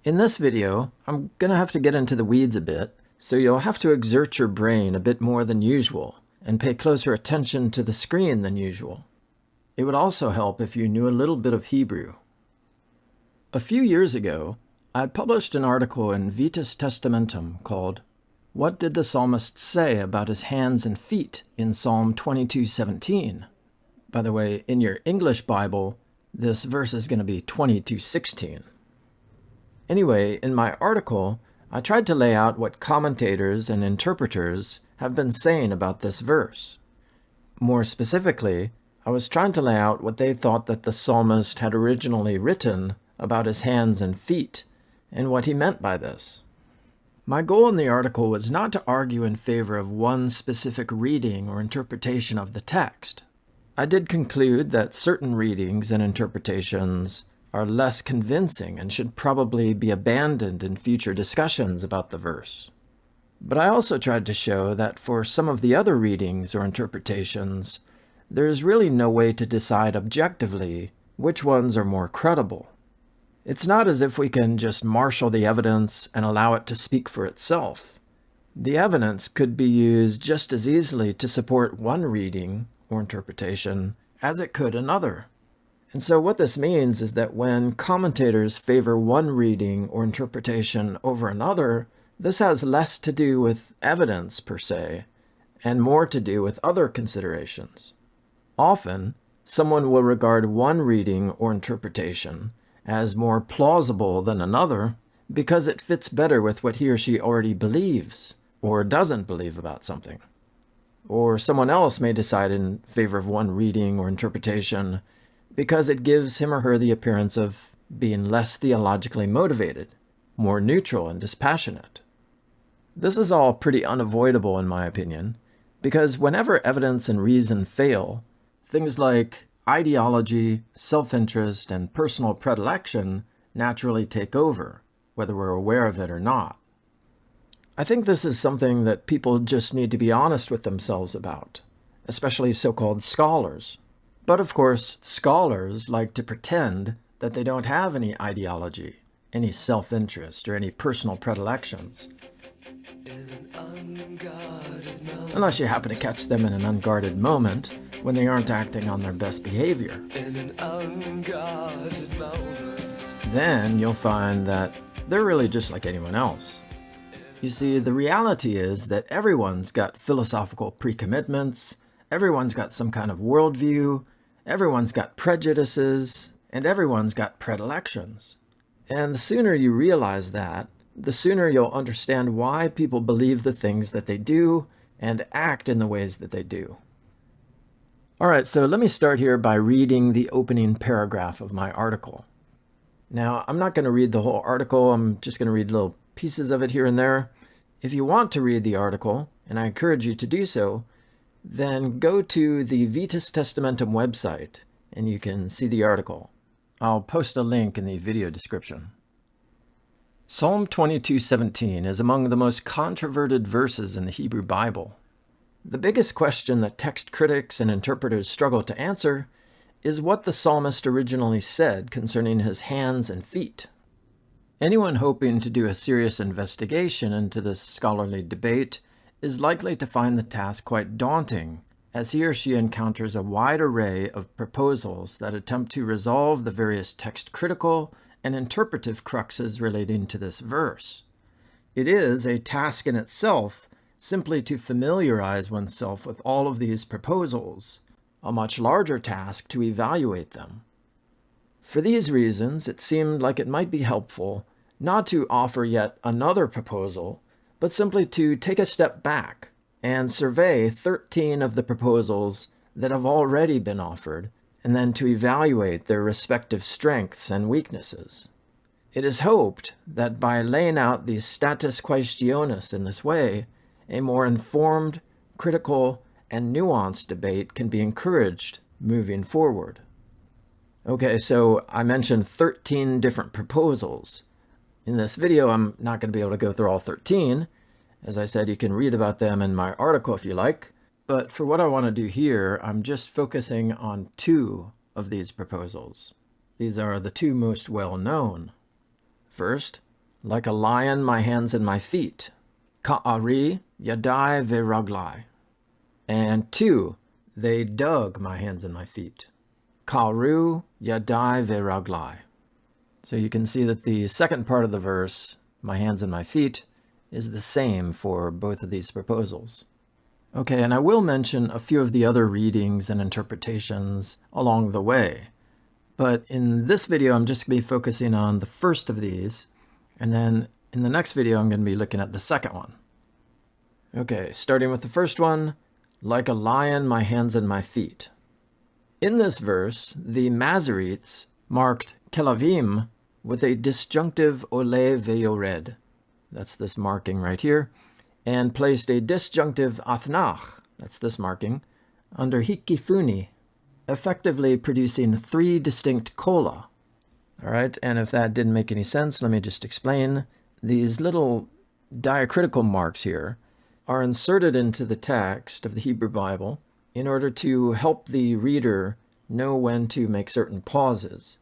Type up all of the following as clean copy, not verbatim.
In this video, I'm going to have to get into the weeds a bit, so you'll have to exert your brain a bit more than usual and pay closer attention to the screen than usual. It would also help if you knew a little bit of Hebrew. A few years ago, I published an article in Vetus Testamentum called "What Did the Psalmist Say About His Hands and Feet in Psalm 22:17?" By the way, in your English Bible, this verse is going to be 22:16. Anyway, in my article, I tried to lay out what commentators and interpreters have been saying about this verse. More specifically, I was trying to lay out what they thought that the psalmist had originally written about his hands and feet, and what he meant by this. My goal in the article was not to argue in favor of one specific reading or interpretation of the text. I did conclude that certain readings and interpretations are less convincing and should probably be abandoned in future discussions about the verse. But I also tried to show that for some of the other readings or interpretations, there is really no way to decide objectively which ones are more credible. It's not as if we can just marshal the evidence and allow it to speak for itself. The evidence could be used just as easily to support one reading or interpretation as it could another. And so what this means is that when commentators favor one reading or interpretation over another, this has less to do with evidence per se, and more to do with other considerations. Often, someone will regard one reading or interpretation as more plausible than another because it fits better with what he or she already believes or doesn't believe about something. Or someone else may decide in favor of one reading or interpretation because it gives him or her the appearance of being less theologically motivated, more neutral and dispassionate. This is all pretty unavoidable in my opinion, because whenever evidence and reason fail, things like ideology, self-interest, and personal predilection naturally take over, whether we're aware of it or not. I think this is something that people just need to be honest with themselves about, especially so-called scholars. But of course, scholars like to pretend that they don't have any ideology, any self-interest, or any personal predilections. Unless you happen to catch them in an unguarded moment when they aren't acting on their best behavior. Then you'll find that they're really just like anyone else. You see, the reality is that everyone's got philosophical pre-commitments, everyone's got some kind of worldview, everyone's got prejudices, and everyone's got predilections. And the sooner you realize that, the sooner you'll understand why people believe the things that they do and act in the ways that they do. All right, so let me start here by reading the opening paragraph of my article. Now, I'm not going to read the whole article. I'm just going to read little pieces of it here and there. If you want to read the article, and I encourage you to do so, then go to the Vetus Testamentum website and you can see the article. I'll post a link in the video description. Psalm 22:17 is among the most controverted verses in the Hebrew Bible. The biggest question that text critics and interpreters struggle to answer is what the psalmist originally said concerning his hands and feet. Anyone hoping to do a serious investigation into this scholarly debate is likely to find the task quite daunting, as he or she encounters a wide array of proposals that attempt to resolve the various text-critical and interpretive cruxes relating to this verse. It is a task in itself simply to familiarize oneself with all of these proposals, a much larger task to evaluate them. For these reasons, it seemed like it might be helpful not to offer yet another proposal, but simply to take a step back and survey 13 of the proposals that have already been offered, and then to evaluate their respective strengths and weaknesses. It is hoped that by laying out the status quaestionis in this way, a more informed, critical, and nuanced debate can be encouraged moving forward. Okay, so I mentioned 13 different proposals. In this video, I'm not going to be able to go through all 13. As I said, you can read about them in my article if you like. But for what I want to do here, I'm just focusing on 2 of these proposals. These are the 2 most well known. First, like a lion, my hands and my feet. Ka'ari yadai veraglai. And 2, they dug my hands and my feet. Karu yadai veraglai. So you can see that the second part of the verse, my hands and my feet, is the same for both of these proposals. Okay, and I will mention a few of the other readings and interpretations along the way. But in this video, I'm just going to be focusing on the first of these, and then in the next video, I'm going to be looking at the second one. Okay, starting with the first one, like a lion, my hands and my feet. In this verse, the Masoretes marked kelavim with a disjunctive ole veyored. That's this marking right here, and placed a disjunctive athnach, that's this marking, under hikifuni, effectively producing 3 distinct kola. All right, and if that didn't make any sense, let me just explain. These little diacritical marks here are inserted into the text of the Hebrew Bible in order to help the reader know when to make certain pauses.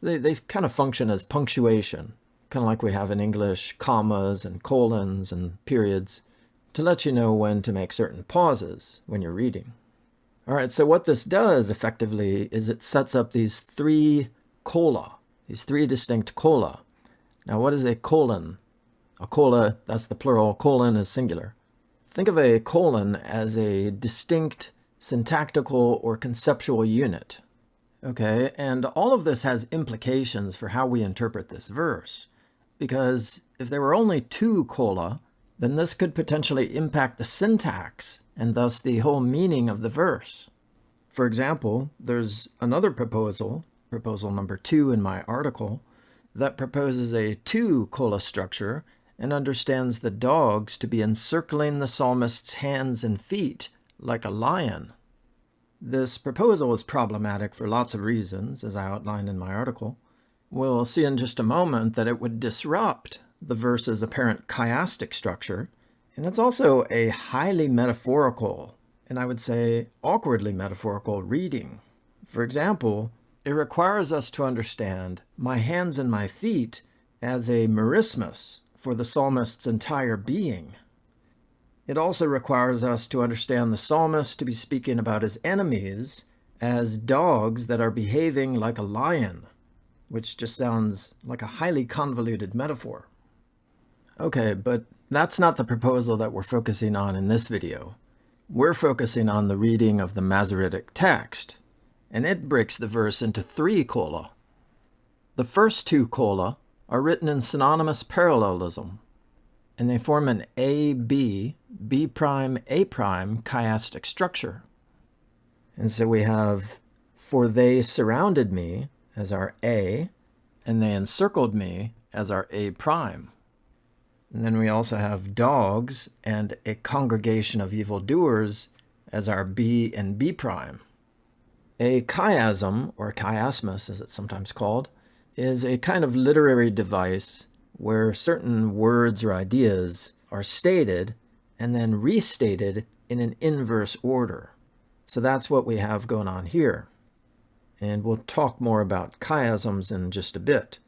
They kind of function as punctuation, kind of like we have in English commas and colons and periods, to let you know when to make certain pauses when you're reading. All right, so what this does effectively is it sets up these 3 kola, these 3 distinct kola. Now, what is a colon? A kola, that's the plural, colon is singular. Think of a colon as a distinct syntactical or conceptual unit. Okay, and all of this has implications for how we interpret this verse, because if there were only 2 kola, then this could potentially impact the syntax and thus the whole meaning of the verse. For example, there's another proposal, proposal number 2 in my article, that proposes a 2 kola structure and understands the dogs to be encircling the psalmist's hands and feet like a lion. This proposal is problematic for lots of reasons, as I outlined in my article. We'll see in just a moment that it would disrupt the verse's apparent chiastic structure, and it's also a highly metaphorical, and I would say awkwardly metaphorical reading. For example, it requires us to understand my hands and my feet as a merismus for the psalmist's entire being. It also requires us to understand the psalmist to be speaking about his enemies as dogs that are behaving like a lion, which just sounds like a highly convoluted metaphor. Okay, but that's not the proposal that we're focusing on in this video. We're focusing on the reading of the Masoretic text, and it breaks the verse into 3 kola. The first 2 kola are written in synonymous parallelism, and they form an A-B, B', A' chiastic structure. And so we have, for they surrounded me as our A, and they encircled me as our A'. And then we also have dogs and a congregation of evildoers as our B and B'. A chiasm, or chiasmus as it's sometimes called, is a kind of literary device where certain words or ideas are stated and then restated in an inverse order. So that's what we have going on here. And we'll talk more about chiasms in just a bit.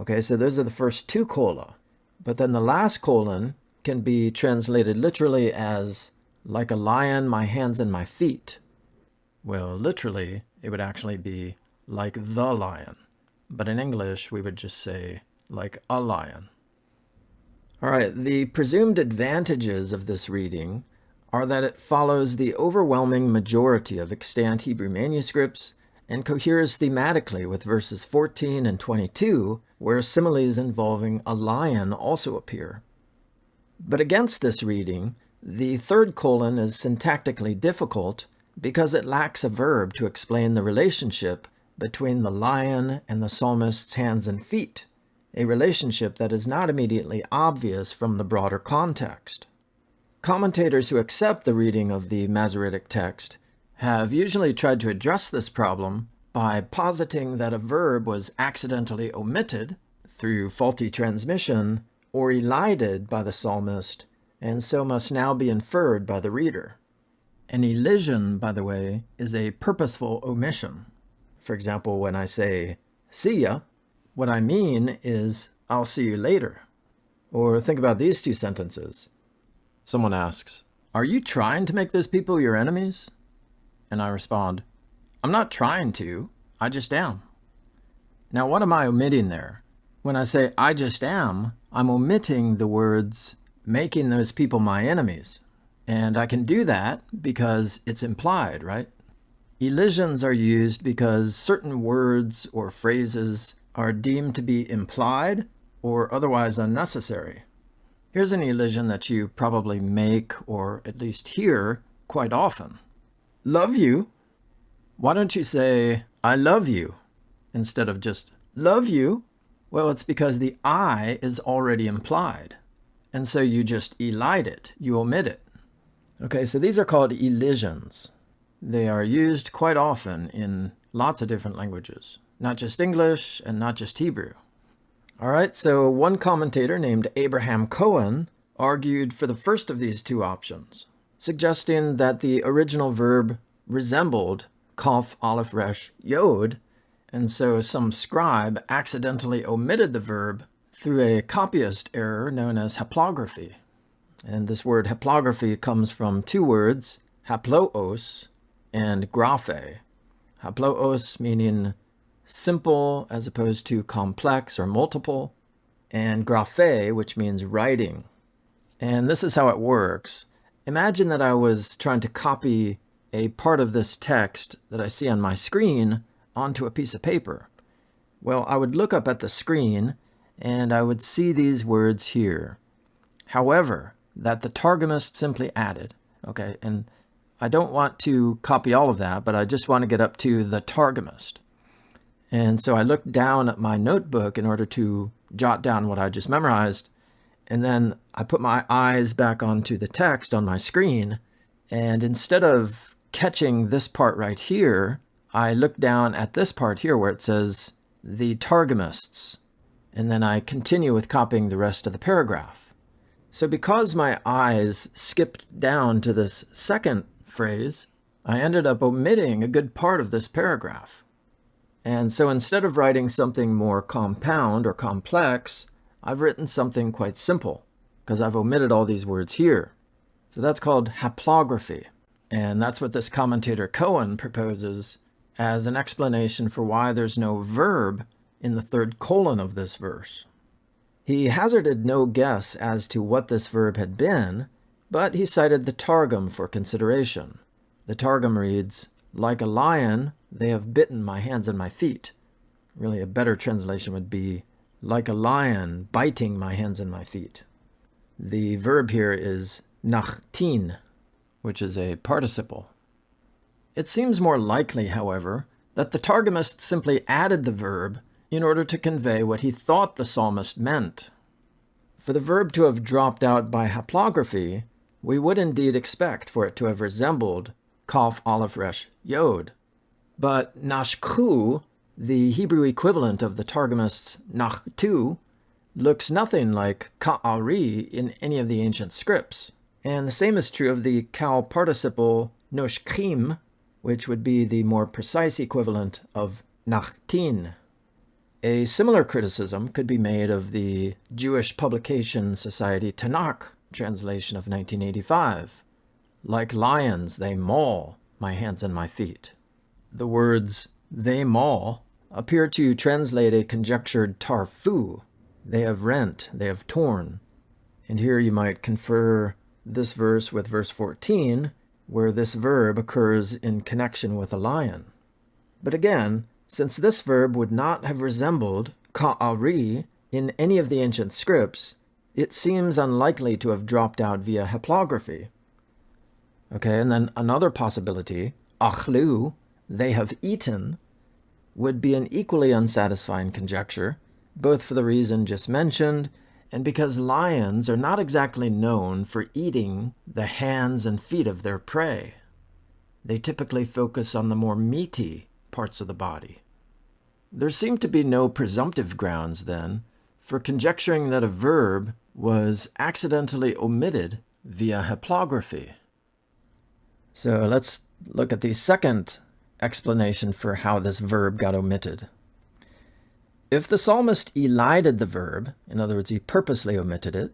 Okay, so those are the first 2 kola. But then the last colon can be translated literally as, like a lion, my hands and my feet. Well, literally, it would actually be, like the lion. But in English, we would just say, like a lion. All right, the presumed advantages of this reading are that it follows the overwhelming majority of extant Hebrew manuscripts and coheres thematically with verses 14 and 22, where similes involving a lion also appear. But against this reading, the 3rd colon is syntactically difficult because it lacks a verb to explain the relationship between the lion and the psalmist's hands and feet, a relationship that is not immediately obvious from the broader context. Commentators who accept the reading of the Masoretic text have usually tried to address this problem by positing that a verb was accidentally omitted through faulty transmission or elided by the psalmist, and so must now be inferred by the reader. An elision, by the way, is a purposeful omission. For example, when I say, see ya, what I mean is, I'll see you later. Or think about these two sentences. Someone asks, are you trying to make those people your enemies? And I respond, I'm not trying to, I just am. Now, what am I omitting there? When I say I just am, I'm omitting the words making those people my enemies. And I can do that because it's implied, right? Elisions are used because certain words or phrases are deemed to be implied or otherwise unnecessary. Here's an elision that you probably make or at least hear quite often. Love you. Why don't you say, I love you, instead of just love you? Well, it's because the I is already implied. And so you just elide it, you omit it. Okay, so these are called elisions. They are used quite often in lots of different languages, not just English and not just Hebrew. All right, so one commentator named Abraham Cohen argued for the first of these two options, suggesting that the original verb resembled kaf, aleph, resh, yod, and so some scribe accidentally omitted the verb through a copyist error known as haplography. And this word haplography comes from two words, haploos and graphe. Haploos meaning simple as opposed to complex or multiple, and graphe, which means writing. And this is how it works. Imagine that I was trying to copy a part of this text that I see on my screen onto a piece of paper. Well, I would look up at the screen and I would see these words here. However, that the Targumist simply added. Okay, and I don't want to copy all of that, but I just want to get up to the Targumist. And so I looked down at my notebook in order to jot down what I just memorized, and then I put my eyes back onto the text on my screen, and instead of catching this part right here, I looked down at this part here where it says the Targumists, and then I continue with copying the rest of the paragraph. So because my eyes skipped down to this second phrase, I ended up omitting a good part of this paragraph. And so instead of writing something more compound or complex, I've written something quite simple because I've omitted all these words here. So that's called haplography. And that's what this commentator Cohen proposes as an explanation for why there's no verb in the third colon of this verse. He hazarded no guess as to what this verb had been, but he cited the Targum for consideration. The Targum reads, like a lion, they have bitten my hands and my feet. Really, a better translation would be, like a lion biting my hands and my feet. The verb here is nachtin, which is a participle. It seems more likely, however, that the Targumist simply added the verb in order to convey what he thought the psalmist meant. For the verb to have dropped out by haplography, we would indeed expect for it to have resembled kaf, aleph, resh, yod. But nashku, the Hebrew equivalent of the Targumist's nachtu, looks nothing like ka'ari in any of the ancient scripts. And the same is true of the kal participle noshkim, which would be the more precise equivalent of nachtin. A similar criticism could be made of the Jewish Publication Society Tanakh translation of 1985. Like lions, they maul my hands and my feet. The words, they maul, appear to translate a conjectured tarfu. They have rent, they have torn. And here you might confer this verse with verse 14, where this verb occurs in connection with a lion. But again, since this verb would not have resembled ka'ari in any of the ancient scripts, it seems unlikely to have dropped out via haplography. Okay, and then another possibility, achlu, they have eaten, would be an equally unsatisfying conjecture, both for the reason just mentioned and because lions are not exactly known for eating the hands and feet of their prey. They typically focus on the more meaty parts of the body. There seem to be no presumptive grounds, then, for conjecturing that a verb was accidentally omitted via haplography. So let's look at the second explanation for how this verb got omitted. If the psalmist elided the verb, in other words, he purposely omitted it,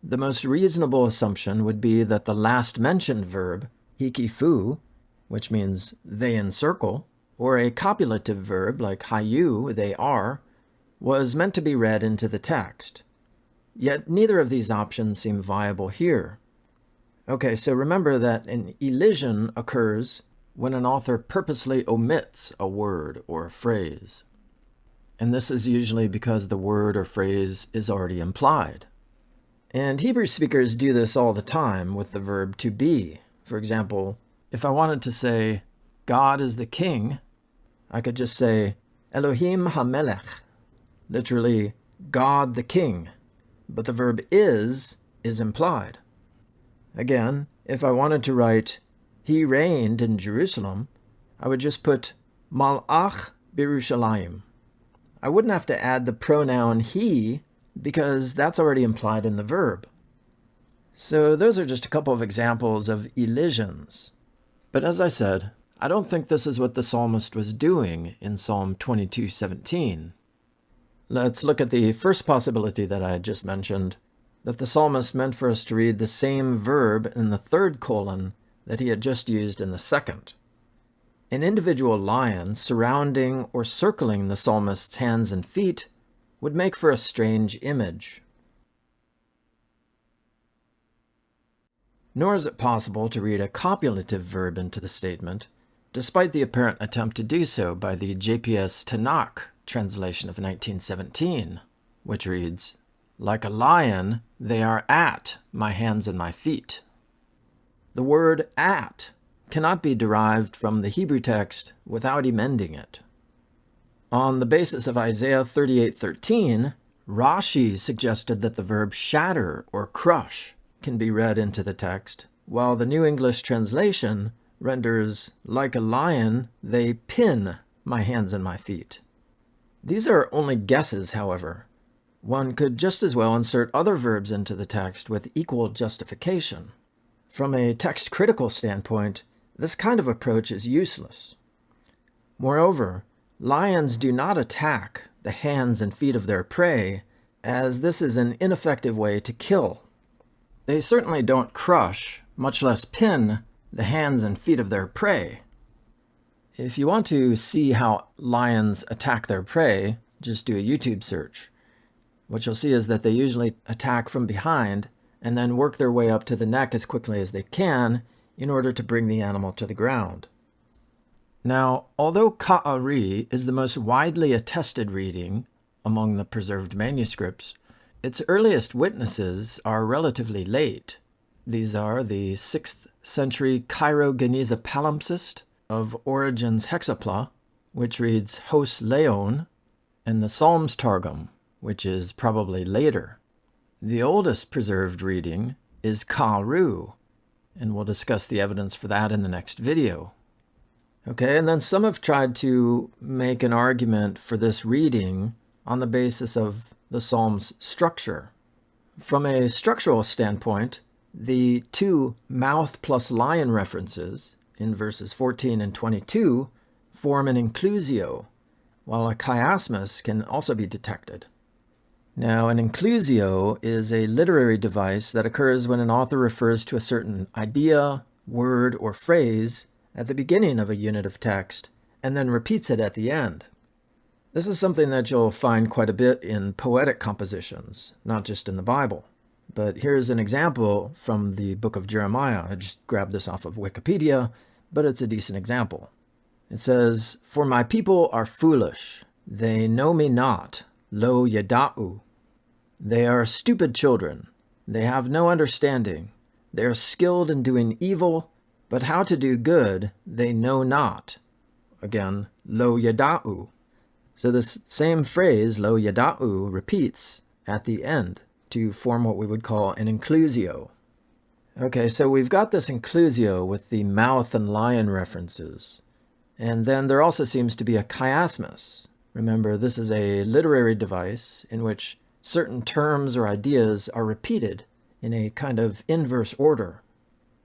the most reasonable assumption would be that the last mentioned verb, hikifu, which means they encircle, or a copulative verb like hayu, they are, was meant to be read into the text. Yet neither of these options seem viable here. Okay, so remember that an elision occurs when an author purposely omits a word or a phrase. And this is usually because the word or phrase is already implied. And Hebrew speakers do this all the time with the verb to be. For example, if I wanted to say, God is the king, I could just say, Elohim HaMelech, literally, God the king. But the verb is implied. Again, if I wanted to write, he reigned in Jerusalem, I would just put Malach Birushalayim. I wouldn't have to add the pronoun he, because that's already implied in the verb. So those are just a couple of examples of elisions. But as I said, I don't think this is what the psalmist was doing in Psalm 22:17. Let's look at the first possibility that I just mentioned, that the psalmist meant for us to read the same verb in the third colon that he had just used in the second. An individual lion surrounding or circling the psalmist's hands and feet would make for a strange image. Nor is it possible to read a copulative verb into the statement, despite the apparent attempt to do so by the JPS Tanakh translation of 1917, which reads, "Like a lion, they are at my hands and my feet." The word at cannot be derived from the Hebrew text without emending it. On the basis of Isaiah 38:13, Rashi suggested that the verb shatter or crush can be read into the text, while the New English translation renders, "Like a lion, they pin my hands and my feet." These are only guesses, however. One could just as well insert other verbs into the text with equal justification. From a text-critical standpoint, this kind of approach is useless. Moreover, lions do not attack the hands and feet of their prey, as this is an ineffective way to kill. They certainly don't crush, much less pin, the hands and feet of their prey. If you want to see how lions attack their prey, just do a YouTube search. What you'll see is that they usually attack from behind and then work their way up to the neck as quickly as they can in order to bring the animal to the ground. Now, although Ka'ari is the most widely attested reading among the preserved manuscripts, its earliest witnesses are relatively late. These are the 6th century Cairo-Geniza palimpsest of Origen's Hexapla, which reads Hos Leon, and the Psalms Targum, which is probably later. The oldest preserved reading is Ka'aru, and we'll discuss the evidence for that in the next video. Okay, and then some have tried to make an argument for this reading on the basis of the Psalm's structure. From a structural standpoint, the two mouth plus lion references in verses 14 and 22 form an inclusio, while a chiasmus can also be detected. Now, an inclusio is a literary device that occurs when an author refers to a certain idea, word, or phrase at the beginning of a unit of text, and then repeats it at the end. This is something that you'll find quite a bit in poetic compositions, not just in the Bible. But here's an example from the book of Jeremiah. I just grabbed this off of Wikipedia, but it's a decent example. It says, "For my people are foolish. They know me not. Lo yada'u. They are stupid children. They have no understanding. They are skilled in doing evil, but how to do good they know not." Again, lo yada'u. So this same phrase, lo yada'u, repeats at the end to form what we would call an inclusio. Okay, so we've got this inclusio with the mouth and lion references. And then there also seems to be a chiasmus. Remember, this is a literary device in which certain terms or ideas are repeated in a kind of inverse order.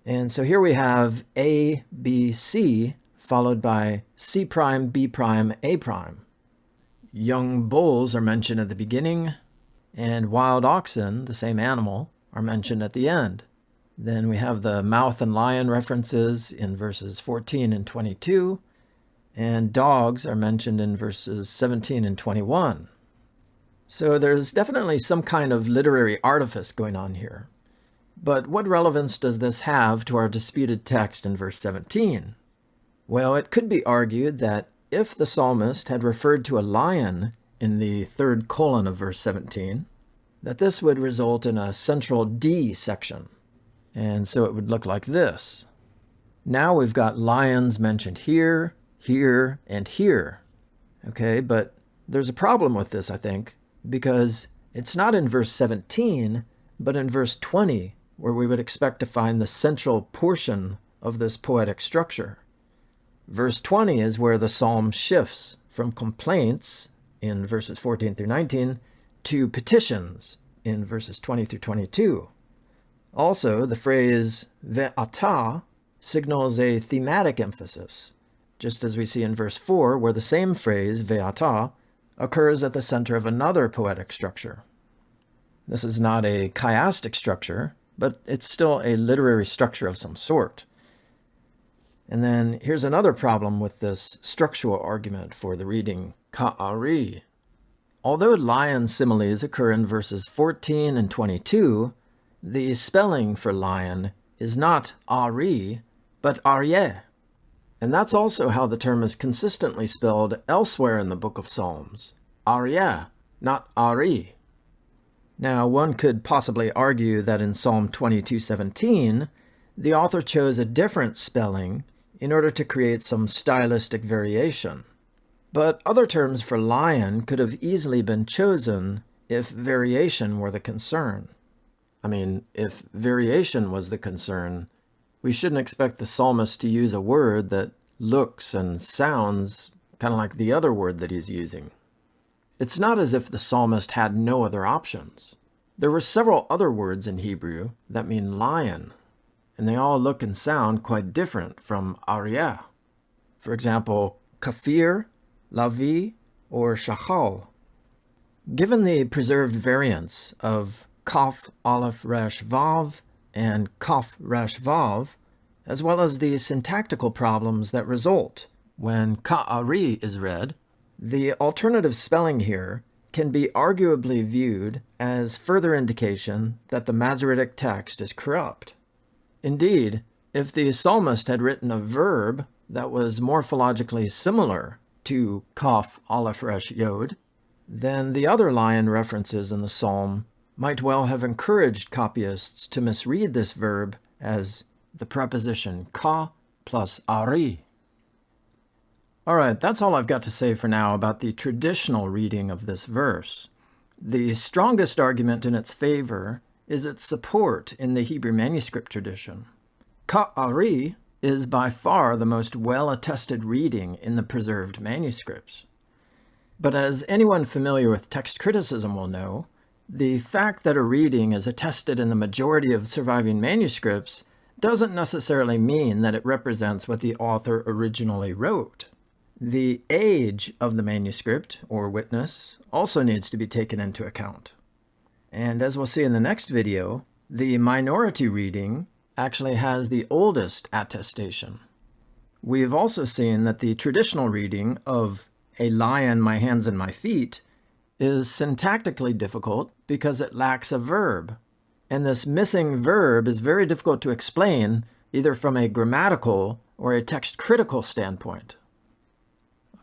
And so here we have A, B, C, followed by C prime, B prime, A prime. Young bulls are mentioned at the beginning, and wild oxen, the same animal, are mentioned at the end. Then we have the mouth and lion references in verses 14 and 22, and dogs are mentioned in verses 17 and 21. So there's definitely some kind of literary artifice going on here. But what relevance does this have to our disputed text in verse 17? Well, it could be argued that if the psalmist had referred to a lion in the third colon of verse 17, that this would result in a central D section. And so it would look like this. Now we've got lions mentioned here, here, and here. Okay, but there's a problem with this, I think, because it's not in verse 17, but in verse 20, where we would expect to find the central portion of this poetic structure. Verse 20 is where the psalm shifts from complaints in verses 14 through 19 to petitions in verses 20 through 22. Also, the phrase ve'ata signals a thematic emphasis, just as we see in verse 4, where the same phrase, ve'ata, occurs at the center of another poetic structure. This is not a chiastic structure, but it's still a literary structure of some sort. And then here's another problem with this structural argument for the reading ka'ari. Although lion similes occur in verses 14 and 22, the spelling for lion is not ari, but aryeh. And that's also how the term is consistently spelled elsewhere in the book of Psalms. Aryeh, not ari. Now, one could possibly argue that in Psalm 22:17, the author chose a different spelling in order to create some stylistic variation. But other terms for lion could have easily been chosen if variation were the concern. I mean, if variation was the concern, we shouldn't expect the psalmist to use a word that looks and sounds kind of like the other word that he's using. It's not as if the psalmist had no other options. There were several other words in Hebrew that mean lion, and they all look and sound quite different from aryeh. For example, kafir, lavi, or shachal. Given the preserved variants of kaf, aleph, resh, vav, and kaf, resh, vav, as well as the syntactical problems that result when ka'ari is read, the alternative spelling here can be arguably viewed as further indication that the Masoretic text is corrupt. Indeed, if the psalmist had written a verb that was morphologically similar to kaf, aleph, resh, yod, then the other lion references in the psalm might well have encouraged copyists to misread this verb as the preposition ka plus ari. All right, that's all I've got to say for now about the traditional reading of this verse. The strongest argument in its favor is its support in the Hebrew manuscript tradition. Ka'ari is by far the most well-attested reading in the preserved manuscripts. But as anyone familiar with text criticism will know, the fact that a reading is attested in the majority of surviving manuscripts doesn't necessarily mean that it represents what the author originally wrote. The age of the manuscript, or witness, also needs to be taken into account. And as we'll see in the next video, the minority reading actually has the oldest attestation. We've also seen that the traditional reading of "a lie on my hands and my feet" is syntactically difficult because it lacks a verb. And this missing verb is very difficult to explain either from a grammatical or a text critical standpoint.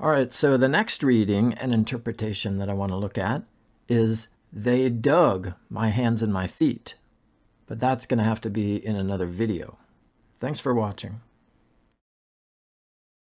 All right, so the next reading and interpretation that I want to look at is "they dug my hands and my feet." But that's going to have to be in another video. Thanks for watching.